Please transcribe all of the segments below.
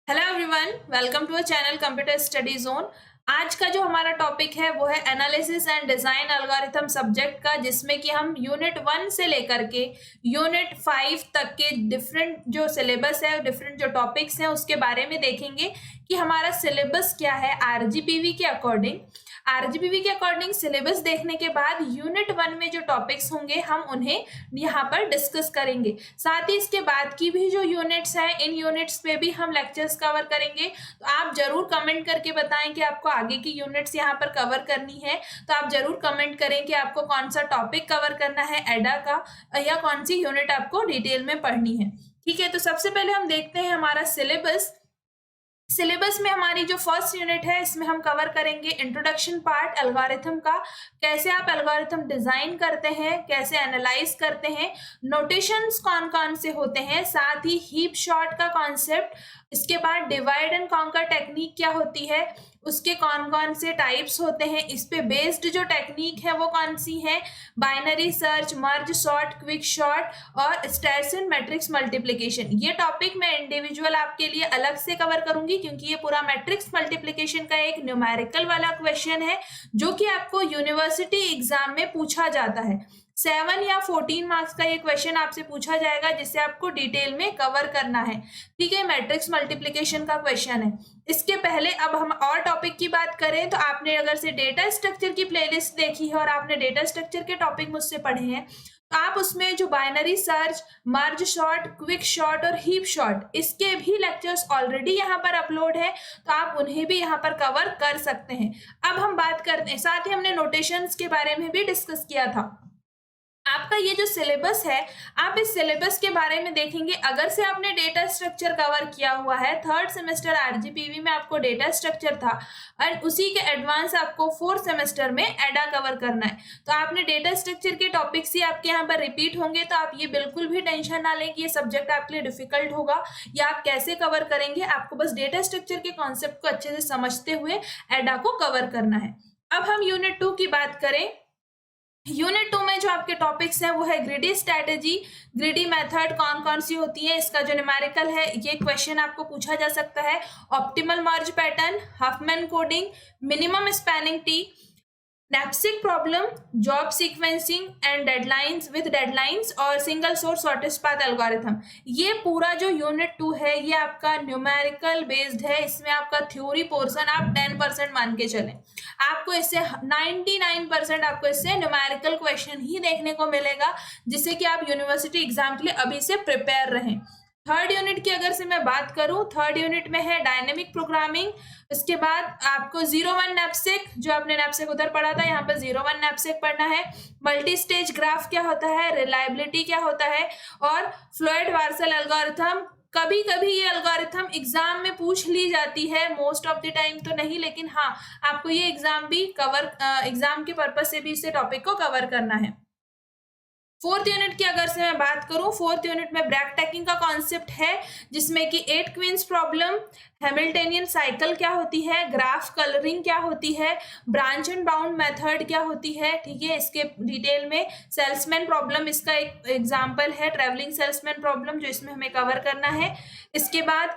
Hello everyone, welcome to a channel computer study zone. आज का जो हमारा टॉपिक है वो है analysis and design algorithm subject का, जिसमें कि हम यूनिट 1 से लेकर के यूनिट 5 तक के डिफरेंट जो सिलेबस है, डिफरेंट जो टॉपिक्स हैं उसके बारे में देखेंगे कि हमारा सिलेबस क्या है आरजीपीवी के अकॉर्डिंग। आरजीपीवी के अकॉर्डिंग सिलेबस देखने के बाद यूनिट 1 में जो टॉपिक्स होंगे हम उन्हें यहाँ पर डिस्कस करेंगे। साथ ही इसके बाद की भी जो यूनिट्स हैं, इन यूनिट्स पे भी हम लेक्चर्स कवर करेंगे। तो आप जरूर कमेंट करके बताएं कि आपको आगे की यूनिट्स यहाँ पर कवर करनी है। तो आप जरूर कमेंट करें कि आपको कौन सा टॉपिक कवर करना है एडा का, या कौन सी यूनिट आपको डिटेल में पढ़नी है। ठीक है, तो सबसे पहले हम देखते हैं हमारा सिलेबस में हमारी जो फर्स्ट यूनिट है इसमें हम कवर करेंगे इंट्रोडक्शन पार्ट एल्गोरिथम का, कैसे आप एल्गोरिथम डिजाइन करते हैं, कैसे एनालाइज करते हैं, नोटेशंस कौन कौन से होते हैं, साथ ही हीप शॉर्ट का कॉन्सेप्ट, इसके बाद डिवाइड एंड कॉन्कर टेक्निक क्या होती है, उसके कौन कौन से टाइप्स होते हैं, इस पे बेस्ड जो टेक्निक है वो कौन सी है, binary search, merge sort, quick short और स्टेरसन मैट्रिक्स मल्टीप्लिकेशन। ये टॉपिक मैं इंडिविजुअल आपके लिए अलग से कवर करूंगी, क्योंकि ये पूरा मैट्रिक्स मल्टीप्लिकेशन का एक न्यूमेरिकल वाला क्वेश्चन है जो कि आपको यूनिवर्सिटी एग्जाम में पूछा जाता है। 7 या 14 मार्क्स का ये क्वेश्चन आपसे पूछा जाएगा, जिसे आपको डिटेल में कवर करना है। ठीक है, मैट्रिक्स मल्टीप्लिकेशन का क्वेश्चन है। इसके पहले अब हम और टॉपिक की बात करें तो आपने अगर से डेटा स्ट्रक्चर की प्लेलिस्ट देखी है और आपने डेटा स्ट्रक्चर के टॉपिक मुझसे पढ़े हैं, तो आप उसमें जो बाइनरी सर्च, मर्ज शॉर्ट, क्विक शॉर्ट और हीप शॉर्ट, इसके भी लेक्चर्स ऑलरेडी यहाँ पर अपलोड है, तो आप उन्हें भी यहाँ पर कवर कर सकते हैं। अब हम बात करते हैं, साथ ही हमने नोटेशंस के बारे में भी डिस्कस किया था। आपका ये जो सिलेबस है, आप इस सिलेबस के बारे में देखेंगे। अगर से आपने डेटा स्ट्रक्चर कवर किया हुआ है, थर्ड सेमेस्टर आरजीपीवी में आपको डेटा स्ट्रक्चर था और उसी के एडवांस आपको फोर्थ सेमेस्टर में एडा कवर करना है, तो आपने डेटा स्ट्रक्चर के टॉपिक्स ही आपके यहाँ पर रिपीट होंगे। तो आप ये बिल्कुल भी टेंशन ना लें कि ये सब्जेक्ट आपके लिए डिफिकल्ट होगा या आप कैसे कवर करेंगे। आपको बस डेटा स्ट्रक्चर के कॉन्सेप्ट को अच्छे से समझते हुए एडा को कवर करना है। अब हम यूनिट 2 की बात करें। यूनिट 2 में जो आपके टॉपिक्स हैं वो है ग्रिडी स्ट्रैटेजी, ग्रिडी मेथड कौन कौन सी होती है, इसका जो न्यूमेरिकल है ये क्वेश्चन आपको पूछा जा सकता है, optimal merge pattern, Huffman coding, minimum spanning tree, knapsack problem, job sequencing and deadlines with deadlines और single source shortest path algorithm. ये पूरा जो यूनिट 2 है ये आपका न्यूमेरिकल बेस्ड है। इसमें आपका थ्योरी पोर्शन आप 10% मान के चलें, आपको इससे 99% आपको इससे न्यूमेरिकल क्वेश्चन ही देखने को मिलेगा, जिससे कि आप यूनिवर्सिटी एग्जाम के लिए अभी से प्रिपेयर रहें। थर्ड यूनिट की अगर से मैं बात करूं, थर्ड यूनिट में है डायनेमिक प्रोग्रामिंग। इसके बाद आपको 01 नैपसेक, जो आपने नैपसेक उधर पढ़ा था, यहाँ पर 01 नैपसेक पढ़ना है। मल्टी स्टेज ग्राफ क्या होता है, रिलायबिलिटी क्या होता है, और फ्लूइड वार्सल एल्गोरिथम। कभी कभी ये एल्गोरिथम एग्जाम में पूछ ली जाती है, मोस्ट ऑफ द टाइम तो नहीं, लेकिन हाँ आपको ये एग्जाम के पर्पज से भी इसे टॉपिक को कवर करना है। फोर्थ यूनिट की अगर से मैं बात करूं, फोर्थ यूनिट में ब्रैक टैकिंग का कॉन्सेप्ट है, जिसमें कि 8 क्वींस प्रॉब्लम, हैमिल्टनियन साइकिल क्या होती है, ग्राफ कलरिंग क्या होती है, ब्रांच एंड बाउंड मेथड क्या होती है। ठीक है, इसके डिटेल में सेल्समैन प्रॉब्लम इसका एक एग्जांपल है, ट्रेवलिंग सेल्समैन प्रॉब्लम, जो इसमें हमें कवर करना है। इसके बाद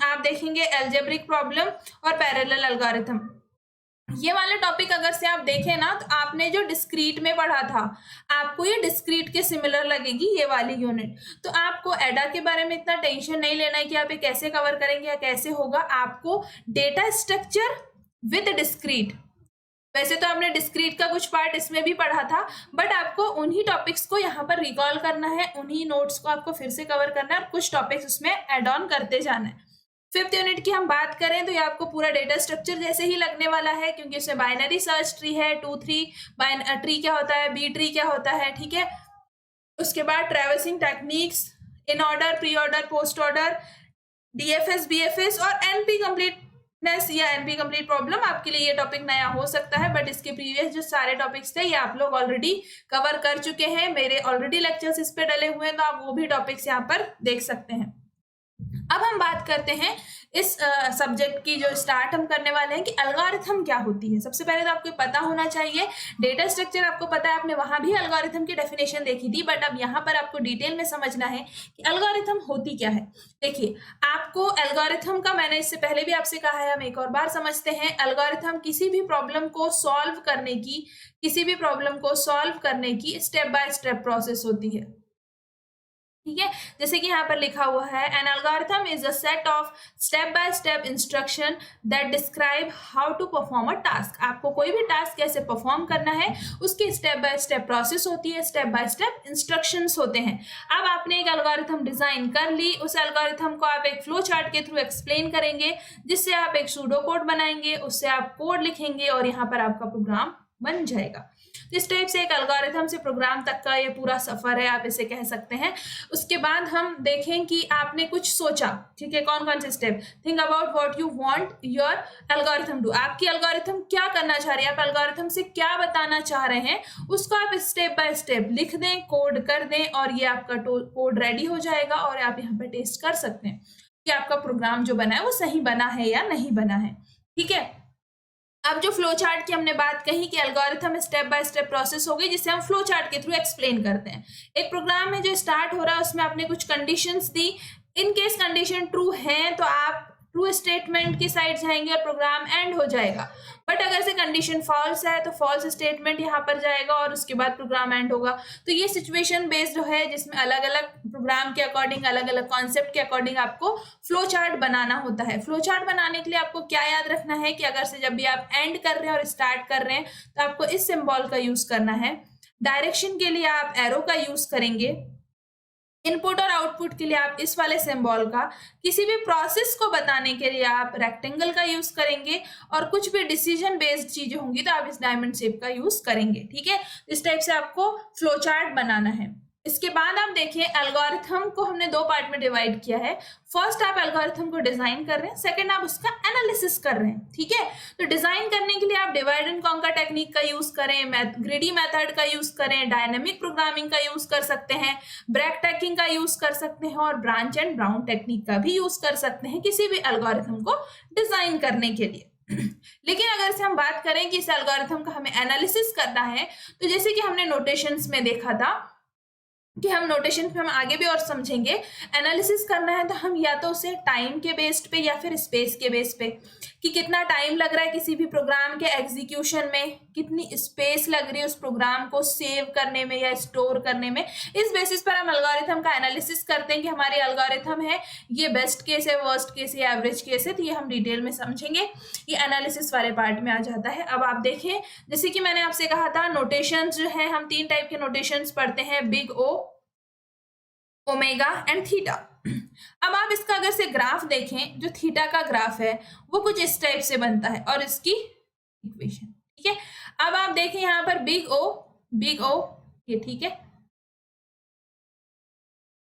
आप देखेंगे एल्जेब्रिक प्रॉब्लम और पैरेलल एल्गोरिथम। ये वाले टॉपिक अगर से आप देखें ना, तो आपने जो डिस्क्रीट में पढ़ा था, आपको ये डिस्क्रीट के सिमिलर लगेगी ये वाली यूनिट। तो आपको एडा के बारे में इतना टेंशन नहीं लेना है कि आप ये कैसे कवर करेंगे या कैसे होगा। आपको डेटा स्ट्रक्चर विद डिस्क्रीट, वैसे तो आपने डिस्क्रीट का कुछ पार्ट इसमें भी पढ़ा था, बट आपको उन्हीं टॉपिक्स को यहाँ पर रिकॉल करना है, उन्हीं नोट्स को आपको फिर से कवर करना है और कुछ टॉपिक्स उसमें एड ऑन करते जाना है। फिफ्थ यूनिट की हम बात करें तो ये आपको पूरा डेटा स्ट्रक्चर जैसे ही लगने वाला है, क्योंकि इसमें बाइनरी सर्च ट्री है, 2-3 ट्री क्या होता है, बी ट्री क्या होता है। ठीक है, उसके बाद traversing techniques, in order, pre order, post order, DFS, BFS और एनपी कंप्लीटनेस या एनपी कंप्लीट प्रॉब्लम। आपके लिए ये टॉपिक नया हो सकता है, बट इसके प्रीवियस जो सारे टॉपिक्स थे ये आप लोग ऑलरेडी कवर कर चुके हैं, मेरे ऑलरेडी लेक्चर्स इस पे डले हुए हैं, तो आप वो भी टॉपिक्स यहाँ पर देख सकते हैं। अब हम बात करते हैं इस सब्जेक्ट की जो स्टार्ट हम करने वाले हैं कि एल्गोरिथम क्या होती है। सबसे पहले तो आपको पता होना चाहिए डेटा स्ट्रक्चर, आपको पता है, आपने वहां भी एल्गोरिथम की डेफिनेशन देखी थी, बट अब यहाँ पर आपको डिटेल में समझना है कि एल्गोरिथम होती क्या है। देखिए, आपको एल्गोरिथम का, मैंने इससे पहले भी आपसे कहा है, हम एक और बार समझते हैं। एल्गोरिथम किसी भी प्रॉब्लम को सॉल्व करने की स्टेप बाय स्टेप प्रोसेस होती है, ठीक है। जैसे कि यहाँ पर लिखा हुआ है, an algorithm is a set of step by step instruction that describe how to perform a task. आपको कोई भी टास्क कैसे परफॉर्म करना है उसकी स्टेप बाय स्टेप प्रोसेस होती है, स्टेप बाय स्टेप इंस्ट्रक्शंस होते हैं। अब आपने एक एल्गोरिथम डिजाइन कर ली, उस एल्गोरिथम को आप एक फ्लो चार्ट के थ्रू एक्सप्लेन करेंगे, जिससे आप एक सूडो कोड बनाएंगे, उससे आप कोड लिखेंगे और यहाँ पर आपका प्रोग्राम बन जाएगा। इस टाइप से एक एल्गोरिथम से प्रोग्राम तक का ये पूरा सफर है, आप इसे कह सकते हैं। उसके बाद हम देखें कि आपने कुछ सोचा, ठीक है, कौन कौन से step. Think about what you want your algorithm do. आपकी एल्गोरिथम क्या करना चाह रही है, आप एल्गोरिथम से क्या बताना चाह रहे हैं, उसको आप स्टेप बाय स्टेप लिख दें, कोड कर दें, और ये आपका कोड रेडी हो जाएगा और आप यहाँ पे टेस्ट कर सकते हैं कि आपका प्रोग्राम जो बना है वो सही बना है या नहीं बना है, ठीक है। अब जो फ्लो चार्ट की हमने बात कही कि algorithm step by step process होगी, जिसे हम फ्लो चार्ट के थ्रू एक्सप्लेन करते हैं। एक प्रोग्राम में जो स्टार्ट हो रहा है उसमें आपने कुछ conditions the, in case condition true है तो आप ट्रू स्टेटमेंट की साइड जाएंगे और प्रोग्राम एंड हो जाएगा, बट अगर से कंडीशन फॉल्स है तो फॉल्स स्टेटमेंट यहाँ पर जाएगा और उसके बाद प्रोग्राम एंड होगा। तो ये सिचुएशन बेस्ड है, जिसमें अलग अलग प्रोग्राम के अकॉर्डिंग, अलग अलग कॉन्सेप्ट के अकॉर्डिंग आपको फ्लो चार्ट बनाना होता है। फ्लो चार्ट बनाने के लिए आपको क्या याद रखना है कि अगर से जब भी आप एंड कर रहे हैं और स्टार्ट कर रहे हैं तो आपको इस सिंबल का यूज करना है। डायरेक्शन के लिए आप एरो का यूज करेंगे। इनपुट और आउटपुट के लिए आप इस वाले सिंबल का, किसी भी प्रोसेस को बताने के लिए आप रेक्टेंगल का यूज करेंगे, और कुछ भी डिसीजन बेस्ड चीजें होंगी तो आप इस डायमंड शेप का यूज करेंगे, ठीक है। इस टाइप से आपको फ्लो चार्ट बनाना है। इसके बाद आप देखिए, एल्गोरिथम को हमने दो पार्ट में डिवाइड किया है। फर्स्ट आप एल्गोरिथम को डिजाइन कर रहे हैं, सेकंड आप उसका एनालिसिस कर रहे हैं, ठीक है। तो डिजाइन करने के लिए आप डिवाइड एंड कॉन्कर टेक्निक का यूज करें, ग्रीडी मेथड का यूज करें, डायनेमिक प्रोग्रामिंग का यूज कर सकते हैं, ब्रैक टैगिंग का यूज कर सकते हैं, और ब्रांच एंड ब्राउन टेक्निक का भी यूज कर सकते हैं किसी भी एल्गोरिथम को डिजाइन करने के लिए। लेकिन अगर से हम बात करें कि इस एल्गोरिथम का हमें एनालिसिस करना है, तो जैसे कि हमने नोटेशंस में देखा था कि हम नोटेशन पे हम आगे भी और समझेंगे, एनालिसिस करना है तो हम या तो उसे टाइम के बेस्ड पे या फिर स्पेस के बेस पे, कि कितना टाइम लग रहा है किसी भी प्रोग्राम के एग्जीक्यूशन में, कितनी स्पेस लग रही है उस प्रोग्राम को सेव करने में या स्टोर करने में। इस बेसिस पर हम एल्गोरिथम का एनालिसिस करते हैं कि हमारी एल्गोरिथम है ये बेस्ट केस है, वर्स्ट केस है, एवरेज केस है। तो ये हम डिटेल में समझेंगे, ये एनालिसिस वाले पार्ट में आ जाता है। अब आप देखें, जैसे कि मैंने आपसे कहा था, नोटेशंस जो है हम तीन टाइप के नोटेशंस पढ़ते हैं, big O, omega and theta. अब आप इसका अगर से ग्राफ देखें, जो थीटा का ग्राफ है वो कुछ इस टाइप से बनता है और इसकी इक्वेशन, ठीक है। अब आप देखें यहाँ पर बिग ओ ये, ठीक है,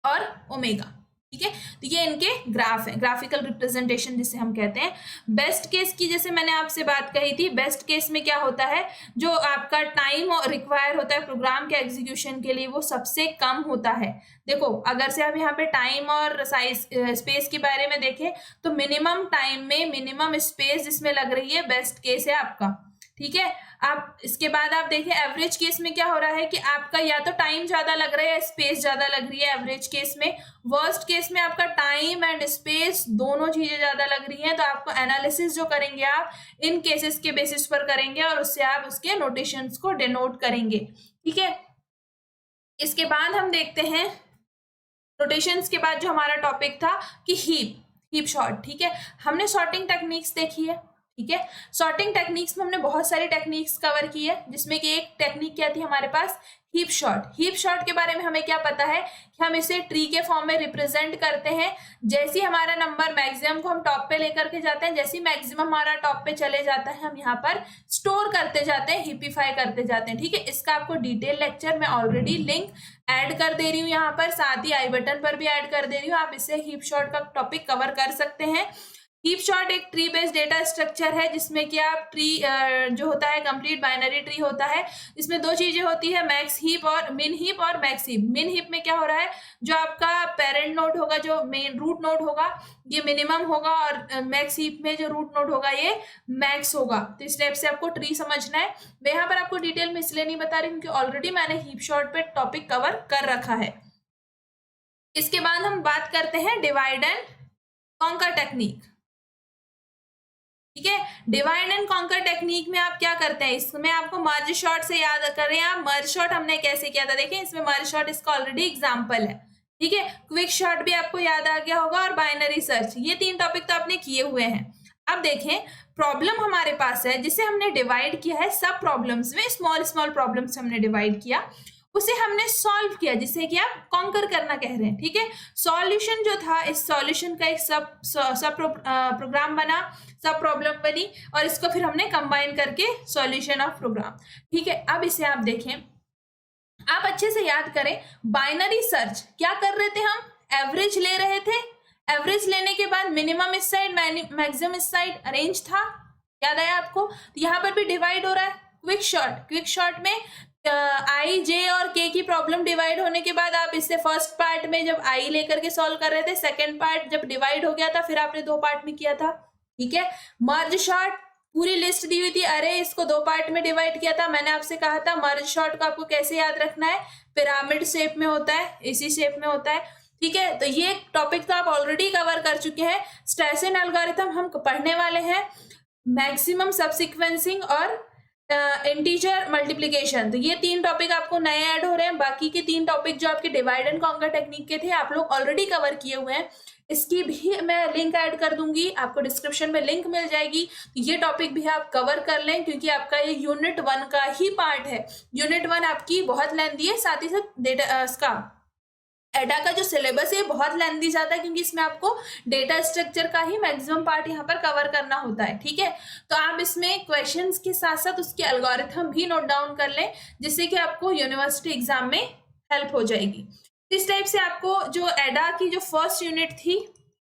और ओमेगा, ठीक है। तो ये इनके ग्राफ है, ग्राफिकल रिप्रेजेंटेशन जिसे हम कहते हैं। बेस्ट केस की जैसे मैंने आपसे बात कही थी, बेस्ट केस में क्या होता है, जो आपका टाइम रिक्वायर होता है प्रोग्राम के एग्जीक्यूशन के लिए वो सबसे कम होता है। देखो, अगर से आप यहाँ पे टाइम और साइज स्पेस के बारे में देखें तो मिनिमम टाइम में मिनिमम स्पेस जिसमें लग रही है, बेस्ट केस है आपका, ठीक है। आप इसके बाद आप देखिए, एवरेज केस में क्या हो रहा है कि आपका या तो टाइम ज्यादा लग रहा है या स्पेस ज्यादा लग रही है एवरेज केस में। वर्स्ट केस में आपका टाइम एंड स्पेस दोनों चीजें ज्यादा लग रही हैं। तो आपको एनालिसिस जो करेंगे आप इन केसेस के बेसिस पर करेंगे और उससे आप उसके नोटेशंस को डिनोट करेंगे, ठीक है। इसके बाद हम देखते हैं नोटेशंस के बाद जो हमारा टॉपिक था कि हीप सॉर्ट, ठीक है। हमने सॉर्टिंग टेक्निक्स देखी है, ठीक है। सॉर्टिंग टेक्निक्स में हमने बहुत सारी टेक्निक्स कवर की है, जिसमें कि एक टेक्निक क्या थी हमारे पास, हीप शॉर्ट। हीप शॉर्ट के बारे में हमें क्या पता है कि हम इसे ट्री के फॉर्म में रिप्रेजेंट करते हैं। जैसे हमारा नंबर मैक्सिमम को हम टॉप पे लेकर के जाते हैं, जैसे मैक्सिमम हमारा टॉप पे चले जाता है, हम यहाँ पर स्टोर करते जाते हैं, हिपिफाई करते जाते हैं, ठीक है। इसका आपको डिटेल लेक्चर मैं ऑलरेडी लिंक ऐड कर दे रही हूँ यहाँ पर, साथ ही आई बटन पर भी ऐड कर दे रही हूँ। आप इससे हीप शॉर्ट का टॉपिक कवर कर सकते हैं। हीप सॉर्ट एक ट्री बेस्ड डेटा स्ट्रक्चर है जिसमें कि आप ट्री जो होता है कंप्लीट बाइनरी ट्री होता है। इसमें दो चीजें होती है, मैक्स हीप और मिन हीप और मैक्स हीप। मिन हीप में क्या हो रहा है, जो आपका पेरेंट नोड होगा, जो मेन रूट नोड होगा, ये मिनिमम होगा, और मैक्स हीप में जो रूट नोड होगा ये मैक्स होगा। तो इस टाइप से आपको ट्री समझना है। मैं यहाँ पर आपको डिटेल में इसलिए नहीं बता रही क्योंकि ऑलरेडी मैंने हीप सॉर्ट पे टॉपिक कवर कर रखा है। इसके बाद हम बात करते हैं डिवाइड एंड कॉन्कर टेक्निक। ठीक है, डिवाइड एंड कॉन्कर टेक्निक में आप क्या करते हैं, इसमें आपको मर्ज शॉर्ट से याद करें आप। मर्ज शॉर्ट हमने कैसे किया था, देखें इसमें मर्ज शॉर्ट इसका ऑलरेडी एग्जांपल है। ठीक है, क्विक शॉर्ट भी आपको याद आ गया होगा, और बाइनरी सर्च, ये तीन टॉपिक तो आपने किए हुए हैं। अब देखें, प्रॉब्लम हमारे पास है जिसे हमने डिवाइड किया है सब प्रॉब्लम्स में, स्मॉल स्मॉल प्रॉब्लम्स हमने डिवाइड किया, उसे हमने सॉल्व किया, जिसे कि आप कॉन्कर करना कह रहे हैं। ठीक है, सॉल्यूशन जो था, इस सॉल्यूशन का एक सब प्रोग्राम बना, सब प्रॉब्लम बनी, और इसको फिर हमने कंबाइन करके सॉल्यूशन ऑफ प्रोग्राम। ठीक है, अब इसे आप देखें, आप अच्छे से याद करें, बाइनरी सर्च क्या कर रहे थे हम, एवरेज ले रहे थे, एवरेज लेने के बाद मिनिमम इस साइड मैक्सिमम इस साइड अरेंज था, याद आया आपको। यहाँ पर भी डिवाइड हो रहा है। क्विक शॉर्ट में आई जे और के की प्रॉब्लम डिवाइड होने के बाद आप इससे फर्स्ट पार्ट में जब आई लेकर के सॉल्व कर रहे थे, सेकंड पार्ट जब डिवाइड हो गया था फिर आपने दो पार्ट में किया था। ठीक है, मर्ज शॉर्ट पूरी लिस्ट दी हुई थी, अरे इसको दो पार्ट में डिवाइड किया था। मैंने आपसे कहा था मर्ज शॉर्ट को आपको कैसे याद रखना है, पिरामिड शेप में होता है, इसी शेप में होता है। ठीक है, तो ये टॉपिक तो आप ऑलरेडी कवर कर चुके हैं। स्ट्रेसिन एल्गोरिथम हम पढ़ने वाले हैं, मैक्सिमम सबसीक्वेंसिंग और इंटीजर मल्टीप्लिकेशन। तो ये तीन टॉपिक आपको नए ऐड हो रहे हैं। बाकी के तीन टॉपिक जो आपके डिवाइड एंड कॉन्कर टेक्निक के थे आप लोग ऑलरेडी कवर किए हुए हैं। इसकी भी मैं लिंक ऐड कर दूंगी, आपको डिस्क्रिप्शन में लिंक मिल जाएगी। तो ये टॉपिक भी आप कवर कर लें क्योंकि आपका ये यूनिट 1 का ही पार्ट है। यूनिट 1 आपकी बहुत लेंथी है, साथ ही साथ डेटा इसका एडा का जो सिलेबस है बहुत लेंथी जाता है क्योंकि इसमें आपको डेटा स्ट्रक्चर का ही मैक्सिमम पार्ट यहाँ पर कवर करना होता है। ठीक है, तो आप इसमें क्वेश्चंस के साथ साथ उसके एल्गोरिथम भी नोट डाउन कर लें जिससे कि आपको यूनिवर्सिटी एग्जाम में हेल्प हो जाएगी। इस टाइप से आपको जो एडा की जो फर्स्ट यूनिट थी,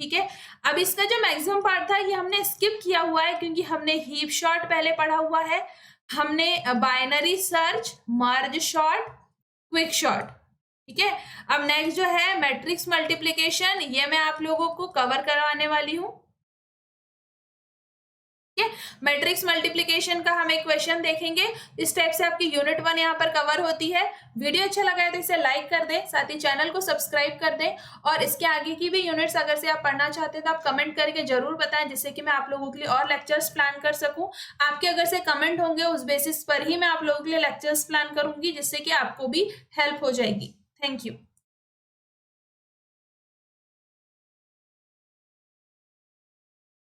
ठीक है, अब इसका जो मैक्सिमम पार्ट था ये हमने स्किप किया हुआ है क्योंकि हमने हीप शॉर्ट पहले पढ़ा हुआ है, हमने बाइनरी सर्च, मर्ज शॉर्ट, क्विक शॉर्ट। ठीक है, अब नेक्स्ट जो है मैट्रिक्स मल्टीप्लिकेशन, ये मैं आप लोगों को कवर करवाने वाली हूँ। ठीक है, मैट्रिक्स मल्टीप्लिकेशन का हम एक क्वेश्चन देखेंगे। इस टाइप से आपकी यूनिट 1 यहाँ पर कवर होती है। वीडियो अच्छा लगा है तो इसे लाइक कर दें, साथ ही चैनल को सब्सक्राइब कर दें, और इसके आगे की भी यूनिट्स अगर से आप पढ़ना चाहते हैं तो आप कमेंट करके जरूर बताएं जिससे कि मैं आप लोगों के लिए और लेक्चर्स प्लान कर सकूं। आपके अगर से कमेंट होंगे उस बेसिस पर ही मैं आप लोगों के लिए लेक्चर्स प्लान करूंगी जिससे कि आपको भी हेल्प हो जाएगी। Thank you.